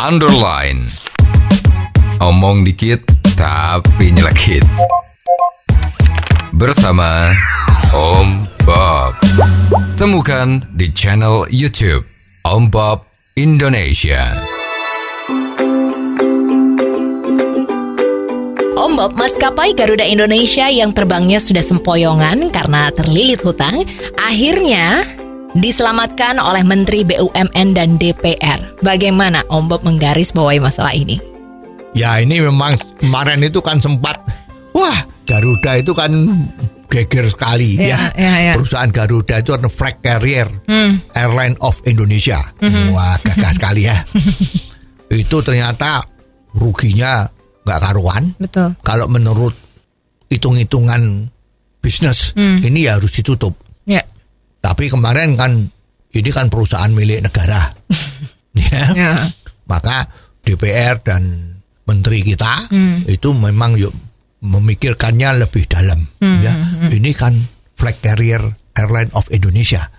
underline. Omong dikit tapi nyelekit. Bersama Om Bob. Temukan di channel YouTube Om Bob Indonesia. Om Bob, maskapai Garuda Indonesia yang terbangnya sudah sempoyongan karena terlilit hutang, akhirnya diselamatkan oleh Menteri BUMN dan DPR. Bagaimana Om Bob menggarisbawahi masalah ini? Ya, ini memang kemarin itu kan sempat, wah, Garuda itu kan geger sekali ya. Perusahaan Garuda itu adalah flag carrier Airline of Indonesia. Wah, gagah sekali ya. Itu ternyata ruginya nggak karuan. Betul. Kalau menurut hitung-hitungan bisnis, ini ya harus ditutup. Ya. Tapi kemarin kan ini kan perusahaan milik negara, ya. Maka DPR dan menteri kita itu memang yuk memikirkannya lebih dalam. Ya. Ini kan flag carrier Airline of Indonesia.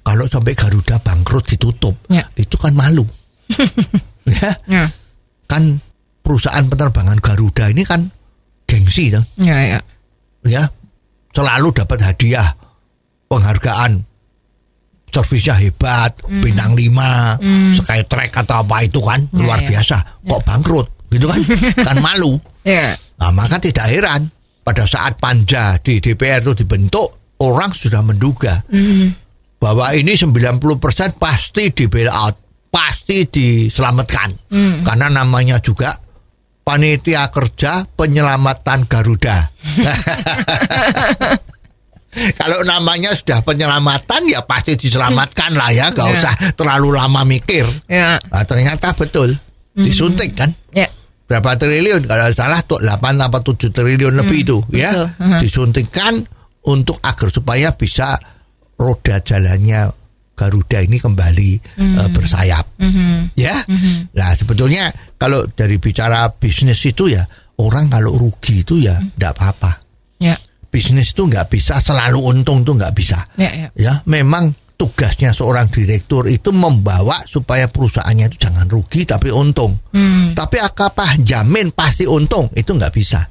Kalau sampai Garuda bangkrut ditutup, itu kan malu. Ya. Kan perusahaan penerbangan Garuda ini kan gengsi, kan? Ya, selalu dapat hadiah, penghargaan, servisnya hebat, bintang 5, Skytrack atau apa itu kan luar biasa. Kok bangkrut, gitu kan? Kan malu. Nah, maka tidak heran pada saat panja di DPR itu dibentuk, orang sudah menduga bahwa ini 90% pasti di bail out, pasti diselamatkan, karena namanya juga Panitia Kerja Penyelamatan Garuda. Kalau namanya sudah penyelamatan ya pasti diselamatkan lah ya, nggak usah terlalu lama mikir. Nah, ternyata betul disuntik kan? Berapa triliun? Kalau salah tuh 8 atau 7 triliun lebih itu ya. Disuntikkan untuk agar supaya bisa roda jalannya Garuda ini kembali bersayap, ya. Nah, sebetulnya kalau dari bicara bisnis itu ya, orang kalau rugi itu ya tidak apa-apa. Bisnis itu nggak bisa selalu untung, tuh nggak bisa. Ya, memang tugasnya seorang direktur itu membawa supaya perusahaannya itu jangan rugi tapi untung. Tapi apakah jamin pasti untung? Itu nggak bisa.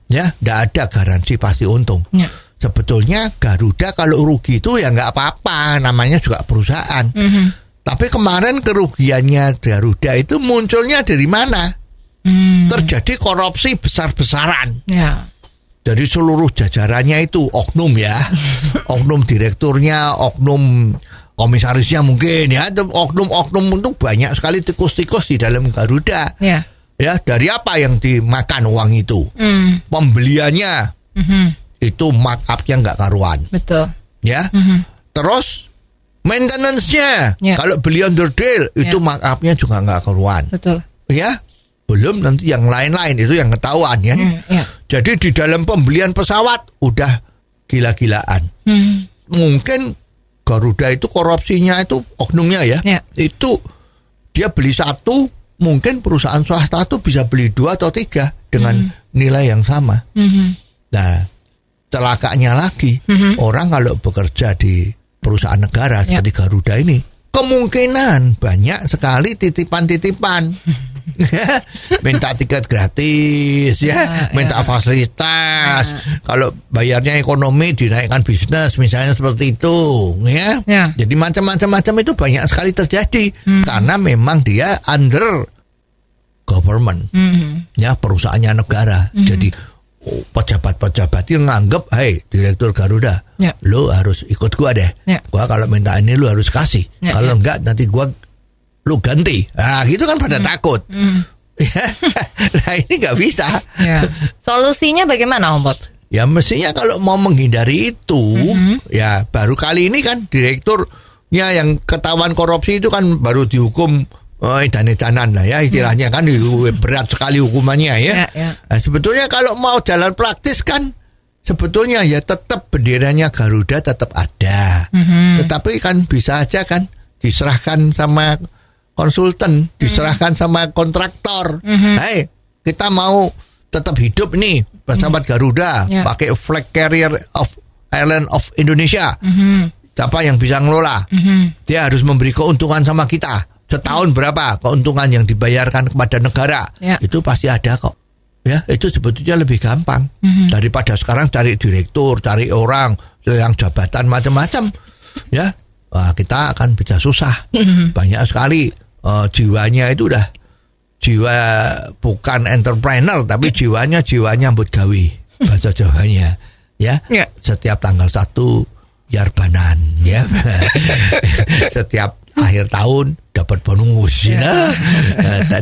Ya, nggak ada garansi pasti untung. Sebetulnya Garuda kalau rugi itu ya nggak apa-apa, namanya juga perusahaan. Tapi kemarin kerugiannya Garuda itu munculnya dari mana? Terjadi korupsi besar-besaran. Dari seluruh jajarannya itu, oknum ya, oknum direkturnya, oknum komisarisnya mungkin ya, oknum-oknum itu banyak sekali tikus-tikus di dalam Garuda. Ya, dari apa yang dimakan uang itu? Pembeliannya. Itu markup-nya nggak karuan. Betul. Ya. Terus maintenance-nya. Kalau beli under deal itu markup-nya juga nggak karuan. Betul. Ya. Belum nanti yang lain-lain itu yang ketahuan ya. Jadi di dalam pembelian pesawat udah gila-gilaan. Mungkin Garuda itu korupsinya itu oknumnya ya. Itu dia beli satu, mungkin perusahaan swasta itu bisa beli 2 atau 3 dengan nilai yang sama. Nah, celakanya lagi, orang kalau bekerja di perusahaan negara seperti Garuda ini, kemungkinan banyak sekali titipan-titipan. Minta tiket gratis ya, minta fasilitas. Kalau bayarnya ekonomi dinaikkan bisnis misalnya seperti itu ya. Jadi macam-macam itu banyak sekali terjadi karena memang dia under government. Ya, perusahaannya negara. Jadi pejabat-pejabat yang nganggep, hey direktur Garuda, lu harus ikut gua deh. Gua kalau minta ini lu harus kasih. Kalau enggak nanti gua lu ganti. Nah, gitu kan pada takut. Nah, ini nggak bisa. Solusinya bagaimana, Om Bob? Ya mestinya kalau mau menghindari itu, ya baru kali ini kan direkturnya yang ketahuan korupsi itu kan baru dihukum edan-edanan lah ya istilahnya kan, berat sekali hukumannya ya. Nah, sebetulnya kalau mau jalan praktis kan sebetulnya ya tetap benderanya Garuda tetap ada. Tetapi kan bisa aja kan diserahkan sama konsultan, diserahkan sama kontraktor. Hey, kita mau tetap hidup nih pesawat Garuda pakai flag carrier of Airline of Indonesia. Siapa yang bisa ngelola? Dia harus memberi keuntungan sama kita. Setahun berapa keuntungan yang dibayarkan kepada negara? Itu pasti ada kok. Ya, itu sebetulnya lebih gampang daripada sekarang cari direktur, cari orang yang jabatan macam-macam. Ya, kita akan bisa susah. Banyak sekali jiwanya itu udah jiwa bukan entrepreneur, tapi jiwanya buat gawe, bahasa Jawanya. Ya, setiap tanggal 1 yarbanan, ya. Setiap akhir tahun dapat bonus,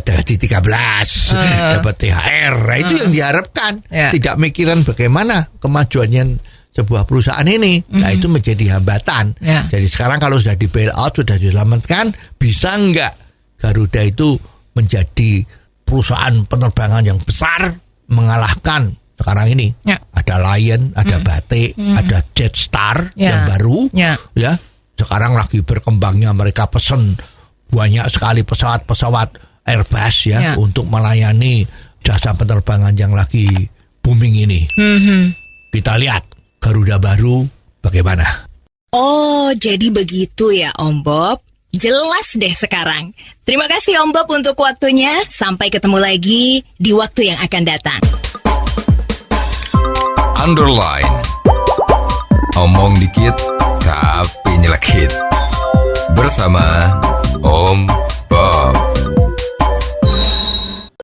gaji 13, dapat THR. Itu yang diharapkan. Tidak mikiran bagaimana kemajuannya sebuah perusahaan ini. Nah, itu menjadi hambatan. Jadi sekarang kalau sudah di bail out, sudah diselamatkan, bisa enggak Garuda itu menjadi perusahaan penerbangan yang besar, mengalahkan sekarang ini. Ada Lion, ada Batik, ada Jetstar yang baru, ya. Sekarang lagi berkembangnya, mereka pesen banyak sekali pesawat-pesawat Airbus ya untuk melayani jasa penerbangan yang lagi booming ini. Kita lihat Garuda baru bagaimana. Oh, jadi begitu ya Om Bob. Jelas deh sekarang. Terima kasih Om Bob untuk waktunya. Sampai ketemu lagi di waktu yang akan datang. Underline. Omong dikit tapi nyelekit. Bersama Om